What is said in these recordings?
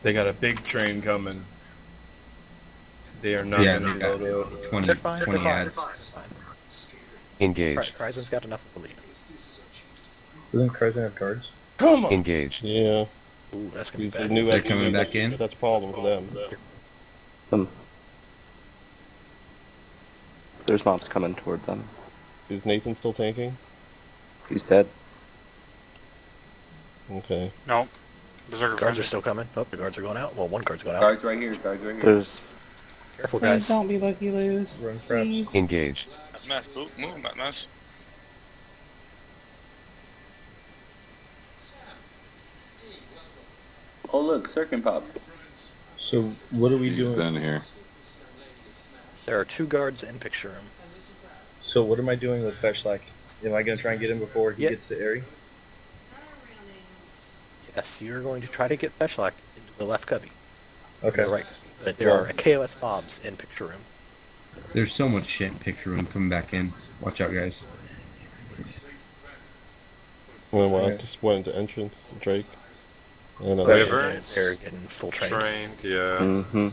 They got a big train coming. They are not Yeah, going to they go got to... 20, They're fine. 20 They're ads. fine. Engaged. Horizon's got enough of a lead. Doesn't Crescent have guards? Come on! Engaged. Yeah. Ooh, that's gonna be These are bad. new They're FPVs. coming back in? That's a problem for them. There's mobs coming toward them. Is Nathan still tanking? He's dead. Okay. No. Berserker Guards are Frenzy. still coming. Oh, the guards are going out. Well, one guard's going out. Guards right here, guards right here. There's Careful, Please guys. don't be lucky lose. Run fraps. Please. Engaged. Mass, move, mass. Oh look, Circin Pop. So what are we He's doing? been here. There are 2 guards in picture room. So what am I doing with Fetchlack? Am I going to try and get him before he Yep. gets to Airy? Yes, you're going to try to get Fetchlock into the left cubby. Okay. You're right. But there are KOS mobs in picture room. There's so much shit in picture room coming back in. Watch out, guys. Well, I Okay. just went into entrance, Drake. And They're getting full trained. Trained, yeah. mm-hmm.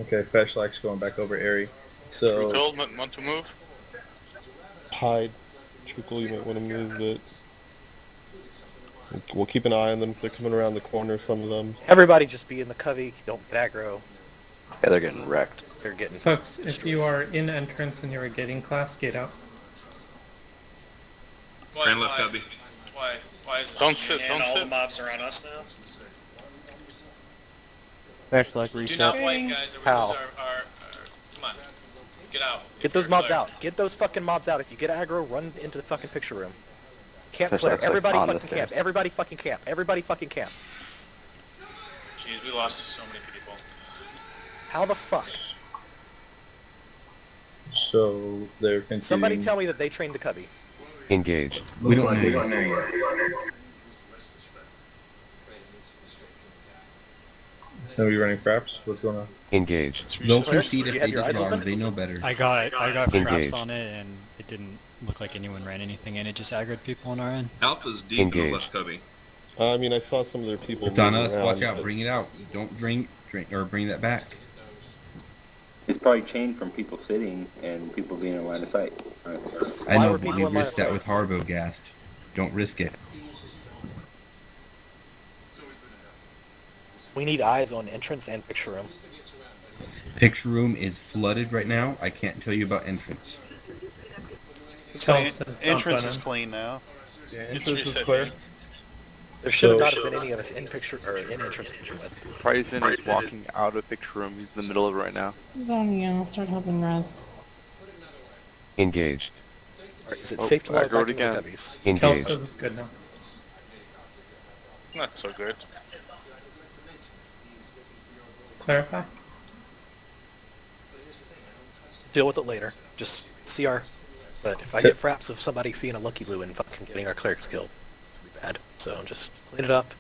Okay, Fetchlack's going back over Airy. So Told want to move. Hide. Trickle, you might want to move it. We'll keep an eye on them if they're coming around the corner, some of them. Everybody just be in the covey. Don't get aggro. Yeah, they're getting wrecked. They're getting Folks, if destroyed. you are in entrance and you're a gating class, gate out. Why is this? Don't sit, don't sit. mobs are on us now. Fetchlack Do reset. not wipe, guys, or we How? lose our... Come on. Get out. Get those mobs out. Get those fucking mobs out. If you get aggro, run into the fucking picture room. Camp Fetchlack's, clear. like, Everybody on the fucking camp. stairs. Everybody fucking camp. Everybody fucking camp. Jeez, we lost so many people. How the fuck? So they're continuing. Somebody tell me that they trained the cubby. Engaged. We don't know. Somebody running fraps? What's going on? Engaged. They'll Clarence, proceed did if you they have your eyes disarm. open? They know better. I got Engaged. fraps on it, and it didn't look like anyone ran anything in. It just aggroed people on our end. Alpha's deep Engaged. in the left cubby. I mean, I saw some of their people. It's on moving us. around, Watch out. but- Bring it out. Don't drink, or bring that back. It's probably chained from people sitting and people being in line of sight. Right. I Why know, were but people we in line risked of that sight? with Harbo Gast. Don't risk it. We need eyes on entrance and picture room. Picture room is flooded right now. I can't tell you about entrance. Tell us that it's Entrance not is done. clean now. Yeah, It's entrance is reset, clear. man. There should So- not have been any of us in picture or in entrance picture with. Prison is walking out of picture room. He's in the middle of it right now. It's on you. I'll start helping Raz. Engaged. Alright, is it safe to log aggroed back into the again. cubbies? Kel Engaged. says it's good now. Not so good. Clarify. Deal with it later. Just CR. But if I get fraps of somebody being a lucky loo and fucking getting our clerics killed, it's gonna be bad. So just clean it up.